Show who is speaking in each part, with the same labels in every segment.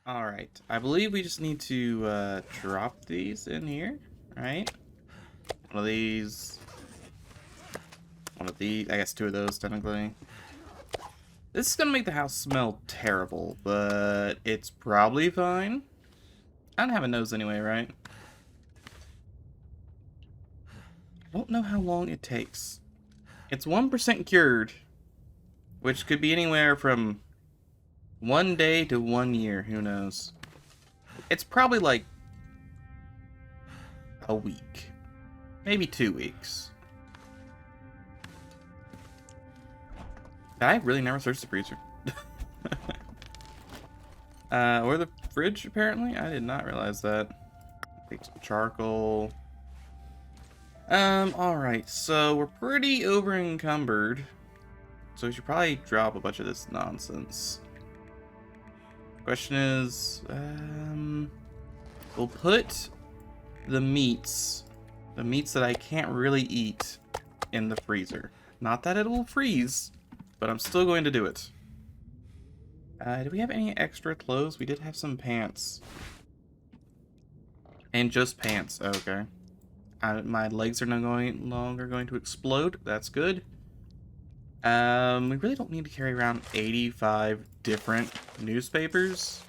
Speaker 1: Alright, I believe we just need to drop these in here, right? One of these, one of these, I guess two of those technically. This is gonna make the house smell terrible, but it's probably fine. I don't have a nose anyway, right? I don't know how long it takes. It's 1% cured, which could be anywhere from 1 day to 1 year, who knows? It's probably like a week, maybe 2 weeks. I really never searched the freezer. Or the fridge, apparently? I did not realize that. Take some charcoal. Alright, so we're pretty over encumbered. So we should probably drop a bunch of this nonsense. Question is, we'll put the meats that I can't really eat in the freezer. Not that it will freeze, but I'm still going to do it. Do we have any extra clothes? We did have some pants. And just pants. Okay. My legs are no longer going to explode. That's good. We really don't need to carry around 85 different newspapers.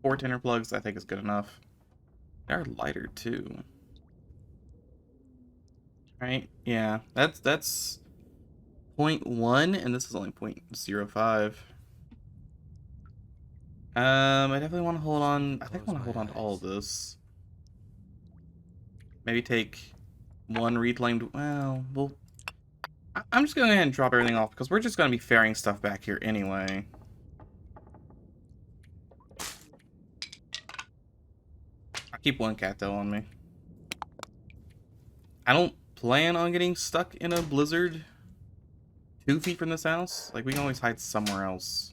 Speaker 1: 4 tinder plugs, I think, is good enough. They're lighter, too. Right? Yeah. That's 0.1, and this is only 0.05. I definitely want to hold on. I think I want to hold on to all of this. Maybe take one reclaimed. Well, I'm just going to go ahead and drop everything off because we're just going to be ferrying stuff back here anyway. I'll keep one cat though on me. I don't plan on getting stuck in a blizzard 2 feet from this house. Like, we can always hide somewhere else.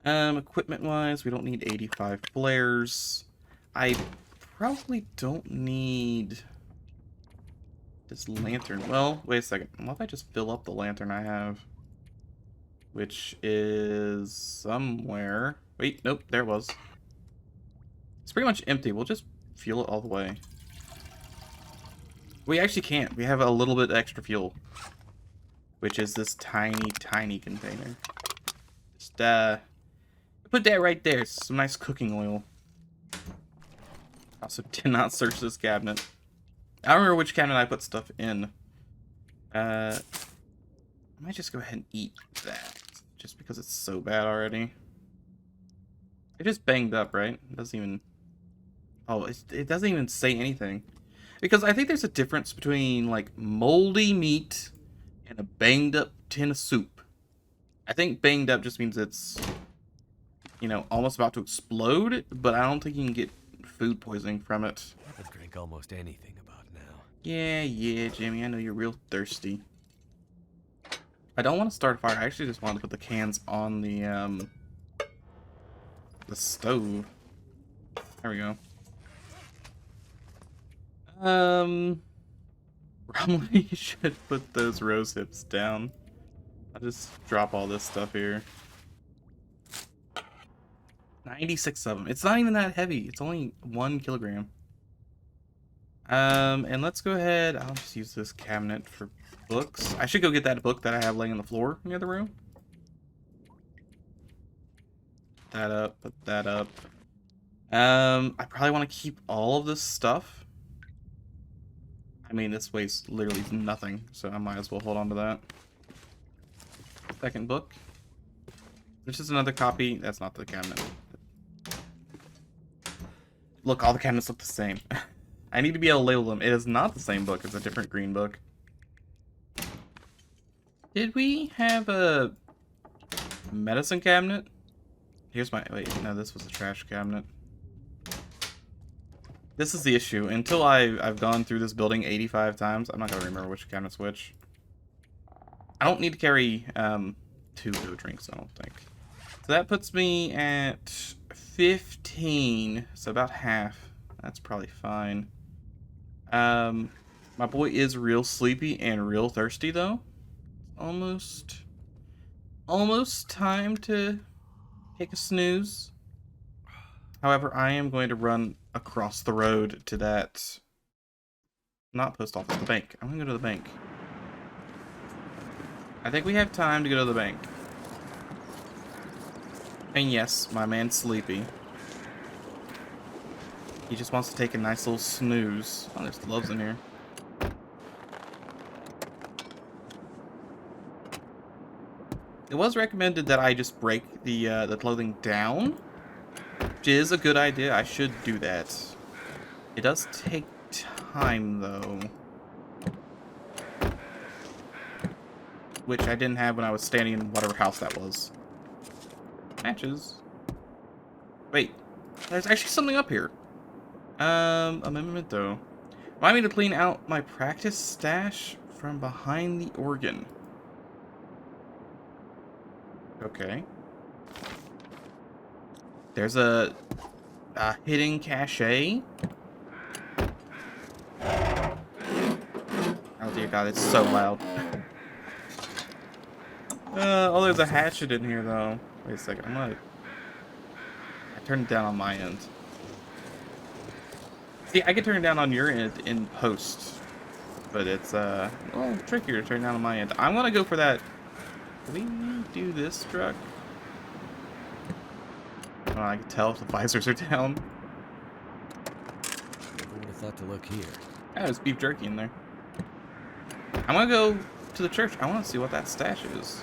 Speaker 1: Equipment wise, we don't need 85 flares. I probably don't need this lantern. Well, wait a second. What if I just fill up the lantern I have? Which is somewhere. Wait, nope, there it was. It's pretty much empty. We'll just fuel it all the way. We actually can't. We have a little bit extra fuel. Which is this tiny, tiny container. Just, put that right there. Some nice cooking oil. Also did not search this cabinet. I don't remember which cabinet I put stuff in. I might just go ahead and eat that. Just because it's so bad already. It just banged up, right? It doesn't even... Oh, it doesn't even say anything. Because I think there's a difference between, like, moldy meat and a banged up tin of soup. I think banged up just means it's, you know, almost about to explode, but I don't think you can get food poisoning from it.
Speaker 2: I could drink almost anything about now.
Speaker 1: Yeah, Jimmy, I know you're real thirsty. I don't want to start a fire. I actually just wanted to put the cans on the stove. There we go. Probably should put those rose hips down. I'll just drop all this stuff here. 96 of them. It's not even that heavy. It's only 1 kilogram. And let's go ahead. I'll just use this cabinet for books. I should go get that book that I have laying on the floor in the other room. Put that up. Put that up. I probably want to keep all of this stuff. I mean, this weighs literally nothing, so I might as well hold on to that. Second book. This is another copy. That's not the cabinet. Look, all the cabinets look the same. I need to be able to label them. It is not the same book. It's a different green book. Did we have a medicine cabinet? Here's my... Wait, no, this was a trash cabinet. This is the issue. Until I've gone through this building 85 times, I'm not going to remember which cabinet's which. I don't need to carry 2 no drinks, I don't think. So that puts me at 15. So about half. That's probably fine. My boy is real sleepy and real thirsty, though. Almost time to take a snooze. However, I am going to run across the road to that... Not post office, the bank. I'm gonna go to the bank. I think we have time to go to the bank. And yes, my man's sleepy. He just wants to take a nice little snooze. Oh, there's gloves in here. It was recommended that I just break the clothing down, which is a good idea. I should do that. It does take time, though. Which I didn't have when I was standing in whatever house that was. Matches. Wait, there's actually something up here. A memento. Remind me to clean out my practice stash from behind the organ. Okay. There's a hidden cache. Oh dear God, it's so loud. Oh, there's a hatchet in here though. Wait a second, I turned it down on my end. See, I can turn it down on your end in post, but it's a little trickier to turn down on my end. I'm gonna go for that. Can we do this truck? Oh, I can tell if the visors are down.
Speaker 2: Never would have thought to look here.
Speaker 1: Yeah, there's beef jerky in there. I'm gonna go to the church. I want to see what that stash is.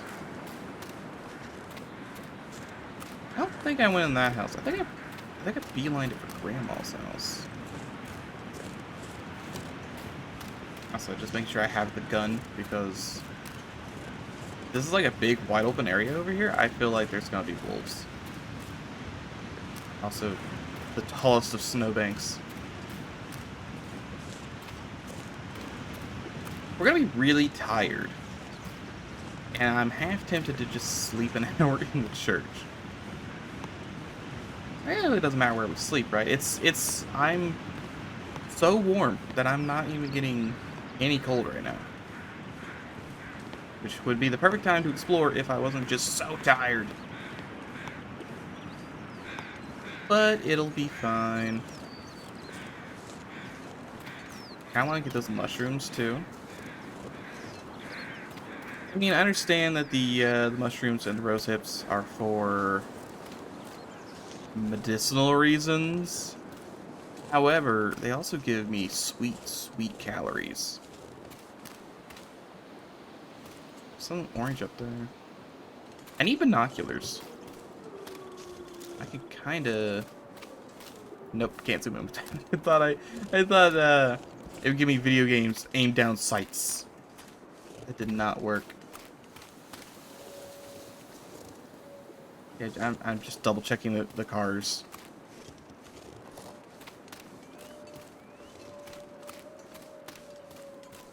Speaker 1: I don't think I went in that house. I think I beelined it for Grandma's house. Also, just make sure I have the gun, because this is like a big wide open area over here. I feel like there's gonna be wolves. Also, the tallest of snowbanks. We're gonna be really tired, and I'm half tempted to just sleep an hour in the church. It really doesn't matter where we sleep, right? I'm so warm that I'm not even getting any cold right now. Which would be the perfect time to explore if I wasn't just so tired. But it'll be fine. I want to get those mushrooms too. I mean, I understand that the mushrooms and the rose hips are for medicinal reasons. However, they also give me sweet, sweet calories. Some orange up there. I need binoculars. I could kind of. Nope, can't zoom in with that. I thought it would give me video games aimed down sights. That did not work. Yeah, I'm just double checking the cars.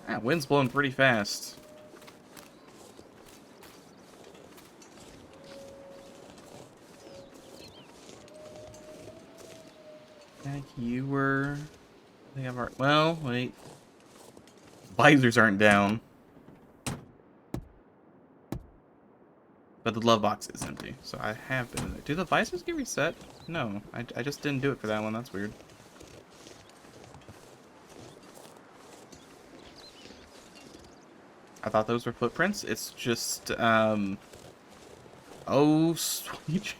Speaker 1: Ah, wind's blowing pretty fast. Like you were. I think I've already. Well, wait. Visors aren't down. But the glove box is empty, so I have been in there. Do the visors get reset? No, I just didn't do it for that one. That's weird. I thought those were footprints. It's just, oh, sweet.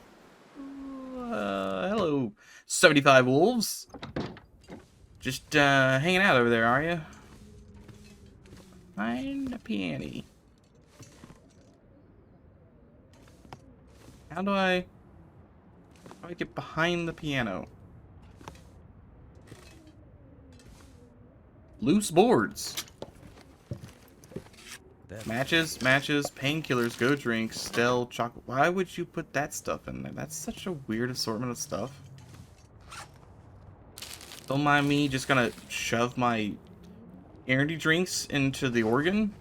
Speaker 1: Hello, 75 wolves. Just, hanging out over there, are you? Find a peony. How do I get behind the piano? Loose boards. Matches, painkillers, go drinks, Stell, chocolate. Why would you put that stuff in there? That's such a weird assortment of stuff. Don't mind me just gonna shove my energy drinks into the organ.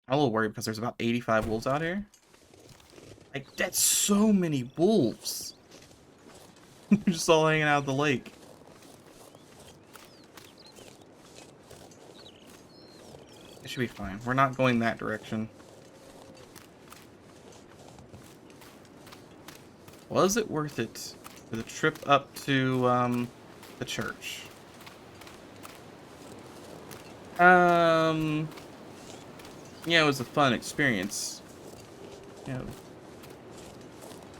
Speaker 1: I'm a little worried because there's about 85 wolves out here. Like, that's so many wolves. They're just all hanging out at the lake. It should be fine. We're not going that direction. Was it worth it for the trip up to the church? Yeah, it was a fun experience. You know,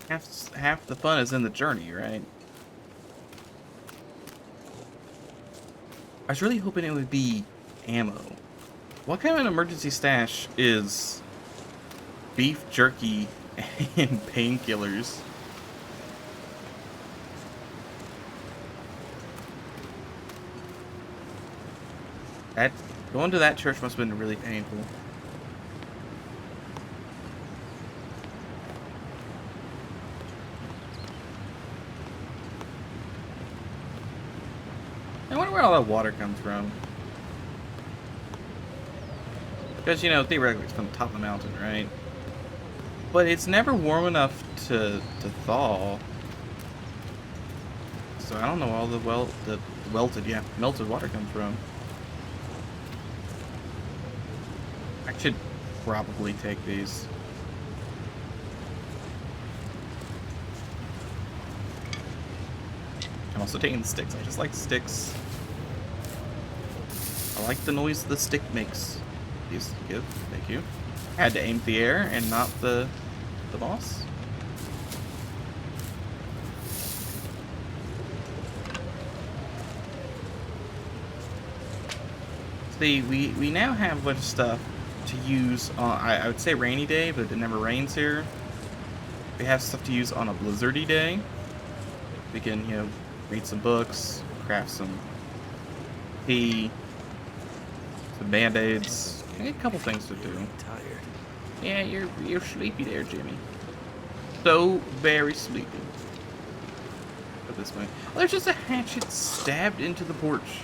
Speaker 1: half the fun is in the journey, right? I was really hoping it would be ammo. What kind of an emergency stash is beef jerky and painkillers? That going to that church must have been really painful. I wonder where all that water comes from. Because, you know, theoretically it's from the top of the mountain, right? But it's never warm enough to thaw. So I don't know all the melted water comes from. I should probably take these. I'm also taking the sticks. I just like sticks. I like the noise the stick makes. Please give. Thank you. I had to aim the air and not the boss. See, we now have a bunch of stuff to use on, I would say rainy day, but it never rains here. We have stuff to use on a blizzardy day. We can, you know, read some books, craft some tea, some band-aids. A couple things to do.
Speaker 2: Tired.
Speaker 1: Yeah, you're sleepy there, Jimmy. So very sleepy. Go this way. Oh, there's just a hatchet stabbed into the porch.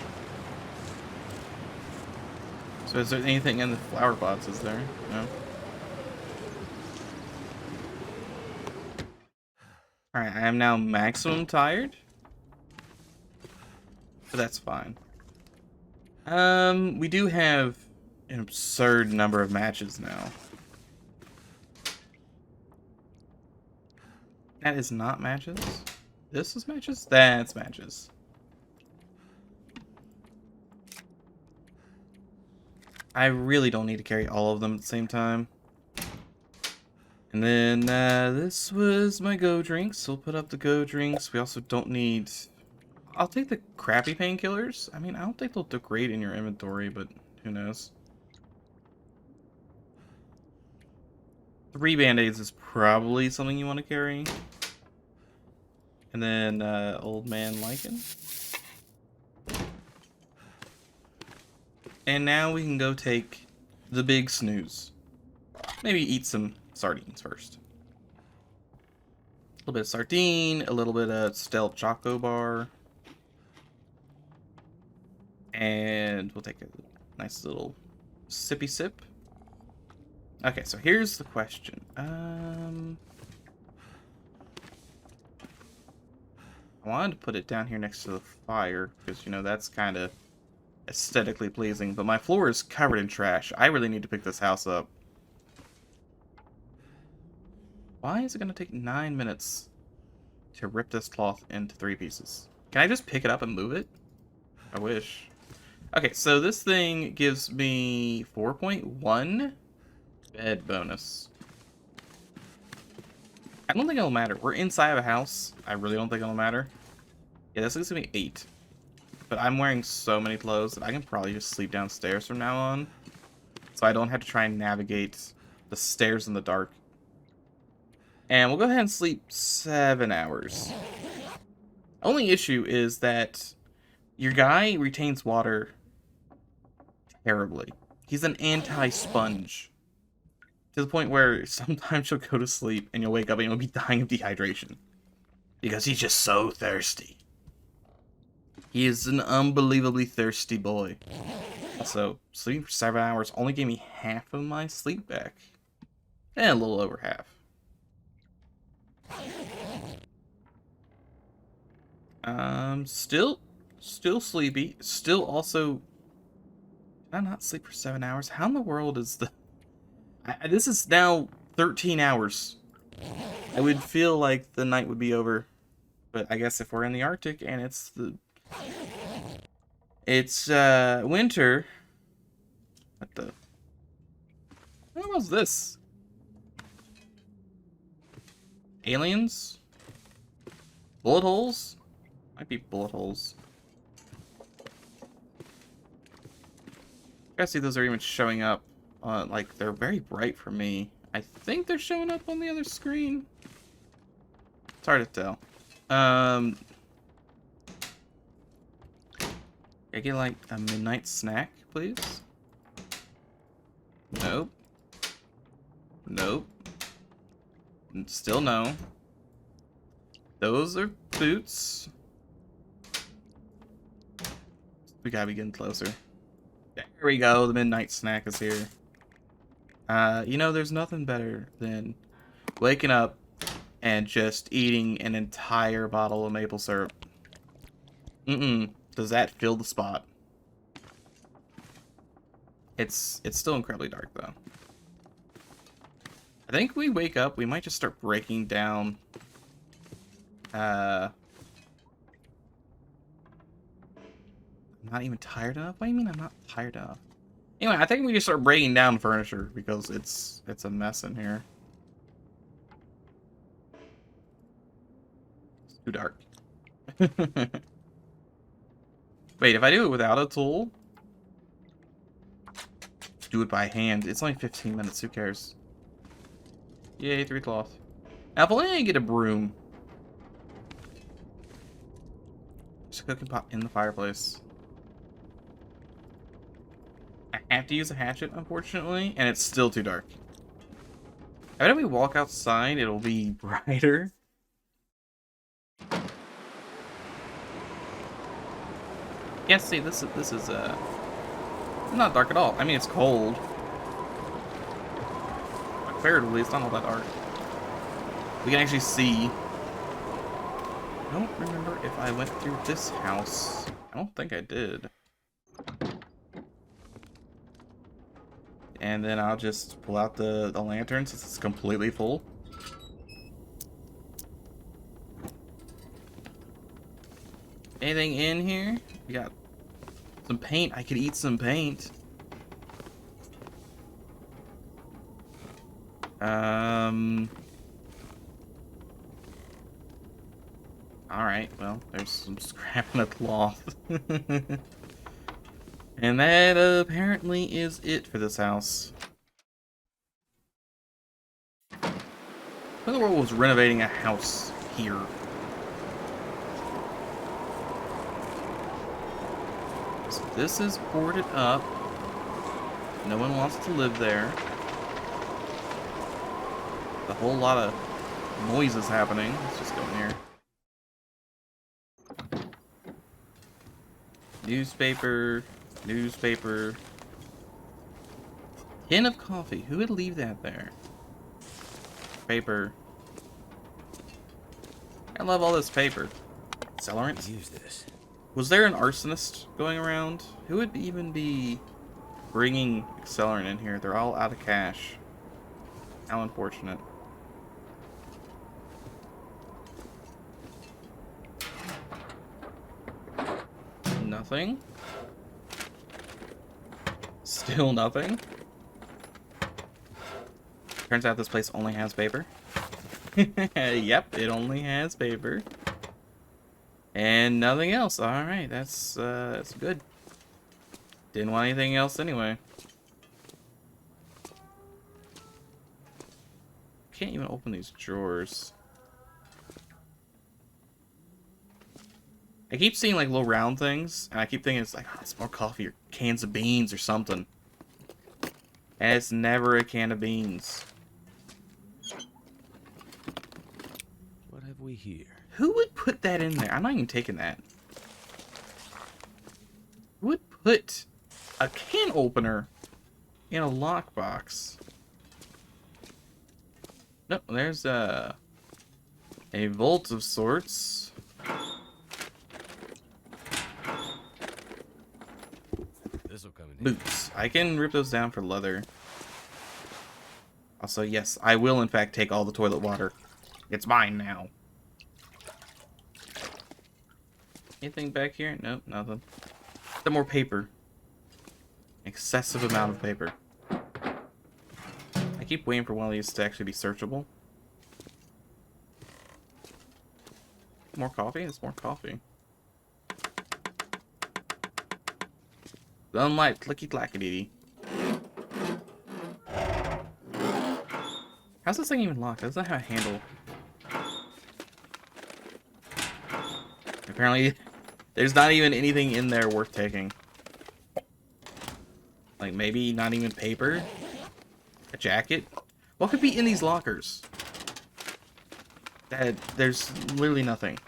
Speaker 1: So is there anything in the flower pots, is there? No? Alright, I am now maximum tired. But that's fine. We do have an absurd number of matches now. That is not matches. This is matches? That's matches. I really don't need to carry all of them at the same time. And then this was my go drinks. So we'll put up the go drinks. We also don't need... I'll take the crappy painkillers. I mean, I don't think they'll degrade in your inventory, but who knows. 3 band-aids is probably something you want to carry. And then old man lichen. And now we can go take the big snooze. Maybe eat some sardines first. A little bit of sardine, a little bit of stealth choco bar. And we'll take a nice little sippy sip. Okay, so here's the question. I wanted to put it down here next to the fire because, you know, that's kind of aesthetically pleasing, but my floor is covered in trash. I really need to pick this house up. Why is it going to take 9 minutes to rip this cloth into 3 pieces? Can I just pick it up and move it? I wish. Okay, so this thing gives me 4.1 bed bonus. I don't think it'll matter. We're inside of a house. I really don't think it'll matter. Yeah, this is going to be 8. But I'm wearing so many clothes that I can probably just sleep downstairs from now on. So I don't have to try and navigate the stairs in the dark. And we'll go ahead and sleep 7 hours. Only issue is that your guy retains water terribly. He's an anti-sponge. To the point where sometimes you'll go to sleep and you'll wake up and you'll be dying of dehydration. Because he's just so thirsty. He is an unbelievably thirsty boy. So, sleeping for 7 hours only gave me half of my sleep back. And a little over half. Still sleepy. Still also... Did I not sleep for 7 hours? How in the world is the... this is now 13 hours. I would feel like the night would be over. But I guess if we're in the Arctic and it's winter. What the? What was this? Aliens? Bullet holes? Might be bullet holes. I see those are even showing up. Like, they're very bright for me. I think they're showing up on the other screen. It's hard to tell. Can I get, like, a midnight snack, please? Nope. Nope. Still no. Those are boots. We gotta be getting closer. There we go, the midnight snack is here. You know, there's nothing better than waking up and just eating an entire bottle of maple syrup. Does that fill the spot? It's still incredibly dark, though. I think we wake up, we might just start breaking down... I'm not even tired enough? What do you mean I'm not tired enough? Anyway, I think we just start breaking down furniture because it's a mess in here. It's too dark. Wait, if I do it without a tool? Do it by hand. It's only 15 minutes, who cares? Yay, 3 cloth. Now, if only I get a broom. Just a cooking pot in the fireplace. I have to use a hatchet, unfortunately, and it's still too dark. I bet if we walk outside, it'll be brighter. Yeah, see, this is not dark at all. I mean, it's cold. Comparatively, it's not all that dark. We can actually see. I don't remember if I went through this house. I don't think I did. And then I'll just pull out the lantern since it's completely full. Anything in here? We got some paint. I could eat some paint. Alright, well, there's some scrap in a cloth. And that apparently is it for this house. Who in the world was renovating a house here? So this is boarded up. No one wants to live there. A whole lot of noise is happening. Let's just go in here. Newspaper. Newspaper. Tin of coffee. Who would leave that there? Paper. I love all this paper. Accelerant.
Speaker 2: Use this.
Speaker 1: Was there an arsonist going around? Who would even be bringing accelerant in here? They're all out of cash. How unfortunate. Nothing. Still nothing. Turns out this place only has paper. Yep, it only has paper. And nothing else. Alright, that's good. Didn't want anything else anyway. Can't even open these drawers. I keep seeing like little round things, and I keep thinking it's like, oh, it's more coffee or cans of beans or something. And it's never a can of beans.
Speaker 2: What have we here?
Speaker 1: Who would put that in there? I'm not even taking that. Who would put a can opener in a lockbox? No, there's a vault of sorts.
Speaker 2: This'll come in.
Speaker 1: Boots. I can rip those down for leather. Also, yes, I will in fact take all the toilet water. It's mine now. Anything back here? Nope, nothing. Some more paper. Excessive amount of paper. I keep waiting for one of these to actually be searchable. More coffee? There's more coffee. Sunlight, clicky clackety. How's this thing even locked? Does that have a handle? Apparently, there's not even anything in there worth taking. Like, maybe not even paper? A jacket? What could be in these lockers? There's literally nothing.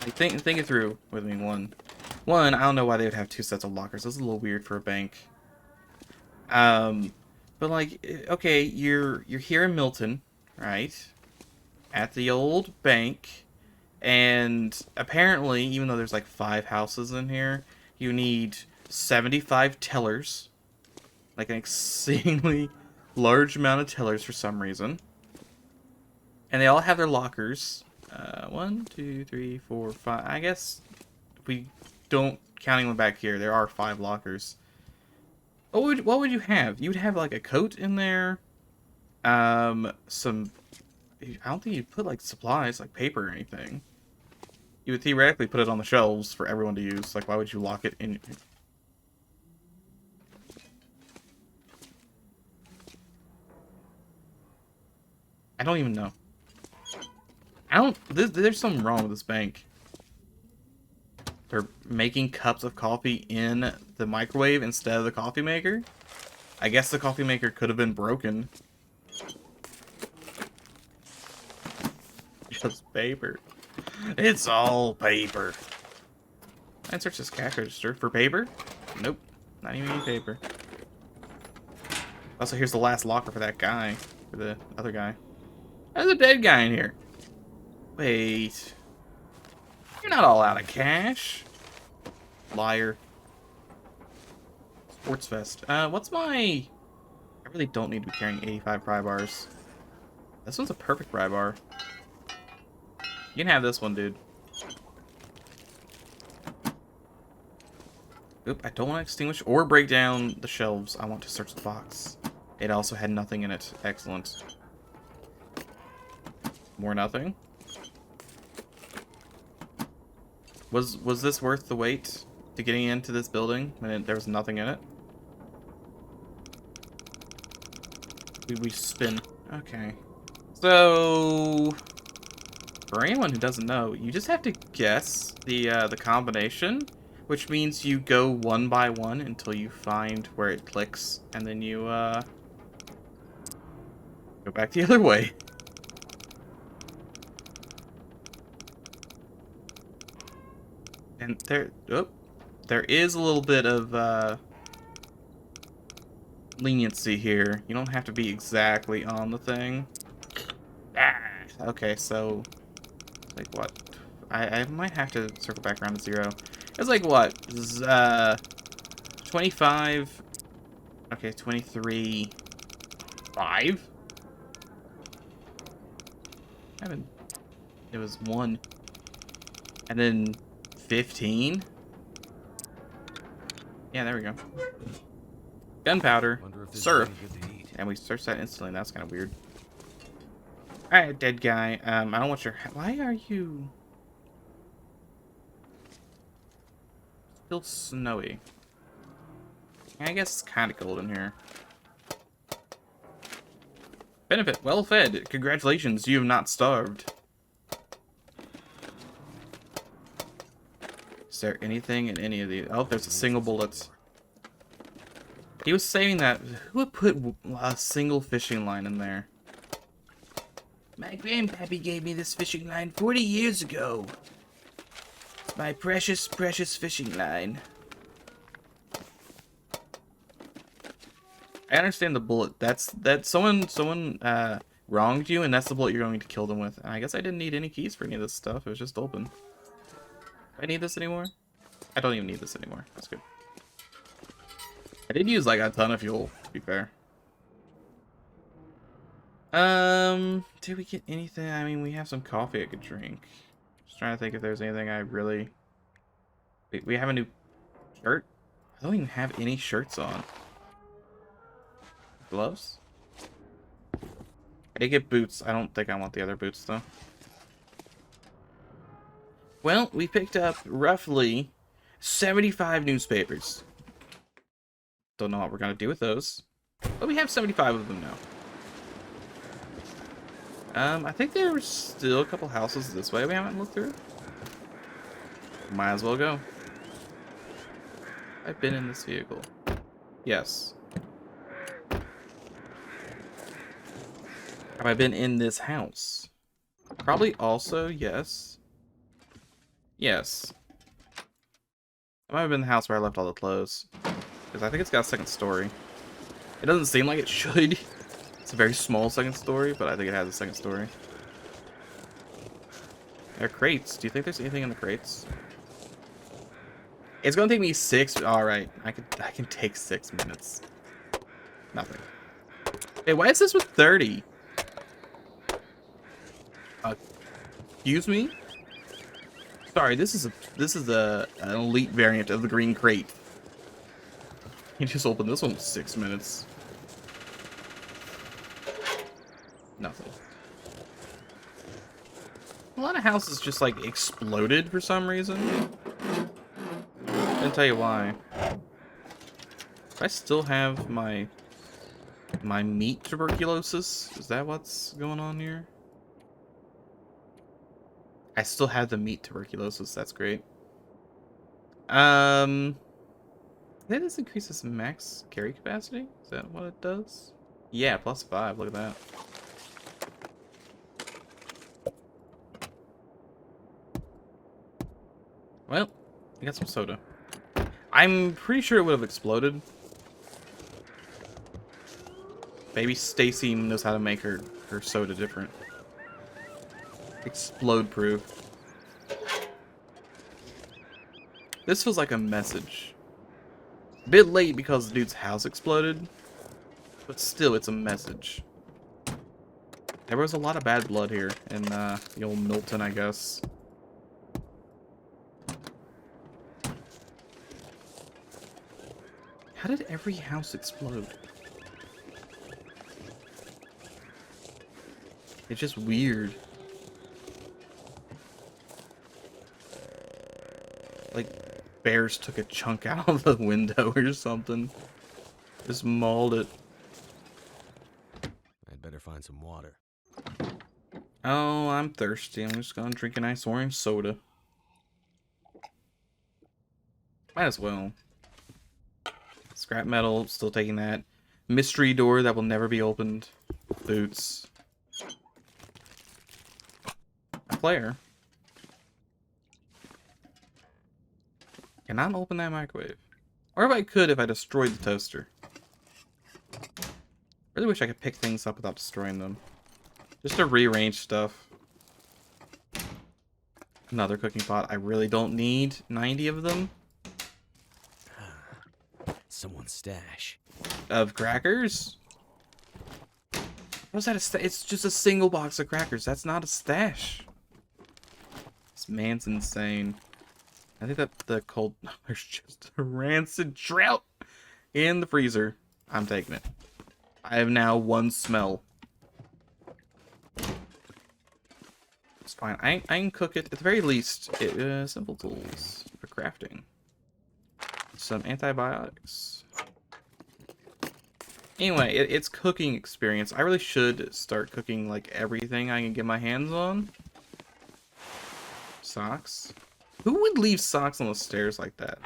Speaker 1: Like, think it through with me. One, I don't know why they would have two sets of lockers. This is a little weird for a bank. But like, okay, you're here in Milton, right? At the old bank, and apparently, even though there's like 5 houses in here, you need 75 tellers, like an exceedingly large amount of tellers for some reason, and they all have their lockers. 1, 2, 3, 4, 5. I guess if we don't counting them back here, there are 5 lockers. What would you have? You would have like a coat in there, some. I don't think you'd put like supplies like paper or anything. You would theoretically put it on the shelves for everyone to use. Like, why would you lock it in? I don't even know. There's something wrong with this bank. They're making cups of coffee in the microwave instead of the coffee maker. I guess the coffee maker could have been broken. Just paper. It's all paper. I search this cash register for paper. Nope. Not even any paper. Also, here's the last locker for that guy. For the other guy. There's a dead guy in here. Wait. You're not all out of cash. Liar. Sports vest. What's my... I really don't need to be carrying 85 pry bars. This one's a perfect pry bar. You can have this one, dude. Oop, I don't want to extinguish or break down the shelves. I want to search the box. It also had nothing in it. Excellent. More nothing. Was this worth the wait to getting into this building when there was nothing in it? We spin. Okay. So, for anyone who doesn't know, you just have to guess the combination, which means you go one by one until you find where it clicks, and then you go back the other way. And there is a little bit of leniency here. You don't have to be exactly on the thing. Okay, so like what? I might have to circle back around to 0. It's like what? 25. Okay, 23. 5. It was 1. And then 15. Yeah, there we go. Gunpowder, syrup, and we search that instantly. That's kind of weird. All right, dead guy. I don't want your. Why are you still snowy? I guess it's kind of cold in here. Benefit, well fed. Congratulations, you have not starved. Is there anything in any of these? Oh, there's a single bullet. He was saying that. Who would put a single fishing line in there? My grandpappy gave me this fishing line 40 years ago. It's my precious, precious fishing line. I understand the bullet. That's someone wronged you, and that's the bullet you're going to kill them with. And I guess I didn't need any keys for any of this stuff. It was just open. Do I need this anymore? I don't even need this anymore. That's good. I did use like a ton of fuel, to be fair. Did we get anything? I mean, we have some coffee I could drink. Just trying to think if there's anything I really... We have a new shirt? I don't even have any shirts on. Gloves? I did get boots. I don't think I want the other boots, though. Well, we picked up roughly 75 newspapers. Don't know what we're going to do with those. But we have 75 of them now. I think there's still a couple houses this way we haven't looked through. Might as well go. I've been in this vehicle. Yes. Have I been in this house? Probably also, yes. Yes. I might have been in the house where I left all the clothes. Because I think it's got a second story. It doesn't seem like it should. It's a very small second story, but I think it has a second story. There are crates. Do you think there's anything in the crates? It's gonna take me 6. Alright. I can take 6 minutes. Nothing. Hey, why is this with 30? Excuse me? Sorry, this is an elite variant of the green crate. You just opened this one with 6 minutes. Nothing. A lot of houses just like exploded for some reason. Couldn't tell you why. I still have my meat tuberculosis. Is that what's going on here? I still have the meat tuberculosis. That's great. That just increases max carry capacity. Is that what it does? Yeah, +5. Look at that. Well, I got some soda. I'm pretty sure it would have exploded. Maybe Stacy knows how to make her soda different. Explode proof. This feels like a message. A bit late because the dude's house exploded. But still, it's a message. There was a lot of bad blood here in the old Milton, I guess. How did every house explode? It's just weird. Like, bears took a chunk out of the window or something. Just mauled it.
Speaker 2: I'd better find some water.
Speaker 1: Oh, I'm thirsty. I'm just gonna drink a nice orange soda. Might as well. Scrap metal, still taking that. Mystery door that will never be opened. Boots. A flare. Cannot open that microwave. Or if I could, if I destroyed the toaster. Really wish I could pick things up without destroying them. Just to rearrange stuff. Another cooking pot. I really don't need 90 of them.
Speaker 2: Someone's stash.
Speaker 1: Of crackers? How's that a stash? It's just a single box of crackers. That's not a stash. This man's insane. I think that the cold... There's just a rancid trout in the freezer. I'm taking it. I have now one smell. It's fine. I can cook it. At the very least, simple tools for crafting. Some antibiotics. Anyway, it's cooking experience. I really should start cooking like everything I can get my hands on. Socks. Who would leave socks on the stairs like that?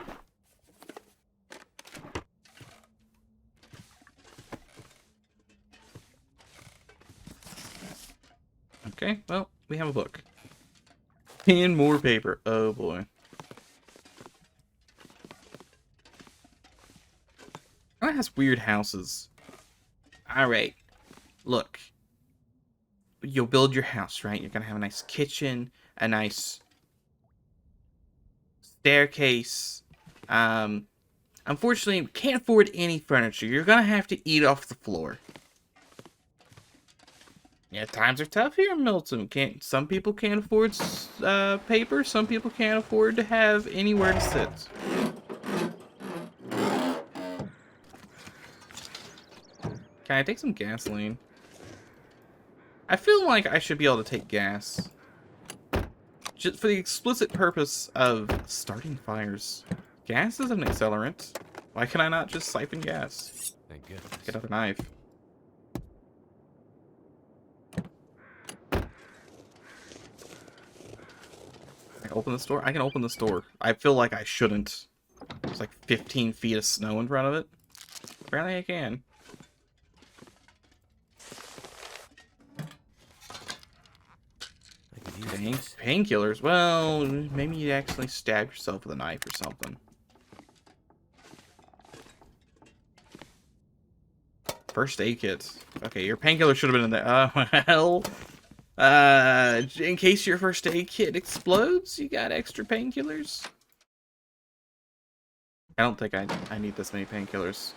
Speaker 1: Okay, well, we have a book. And more paper. Oh boy. It has weird houses. Alright. Look. You'll build your house, right? You're gonna have a nice kitchen, a nice staircase. Unfortunately, we can't afford any furniture. You're gonna have to eat off the floor. Yeah, times are tough here in Milton. Some people can't afford paper. Some people can't afford to have anywhere to sit. Can I take some gasoline? I feel like I should be able to take gas. Just for the explicit purpose of starting fires. Gas is an accelerant. Why can I not just siphon gas?
Speaker 2: Thank goodness.
Speaker 1: Get out a knife. Can I open this door? I can open this door. I feel like I shouldn't. There's like 15 feet of snow in front of it. Apparently I can.
Speaker 2: I could use
Speaker 1: Dang,
Speaker 2: this.
Speaker 1: painkillers. Well, maybe you actually stab yourself with a knife or something. First aid kit. Okay, your painkiller should have been in there. Well, in case your first aid kit explodes, you got extra painkillers. I don't think I need this many painkillers.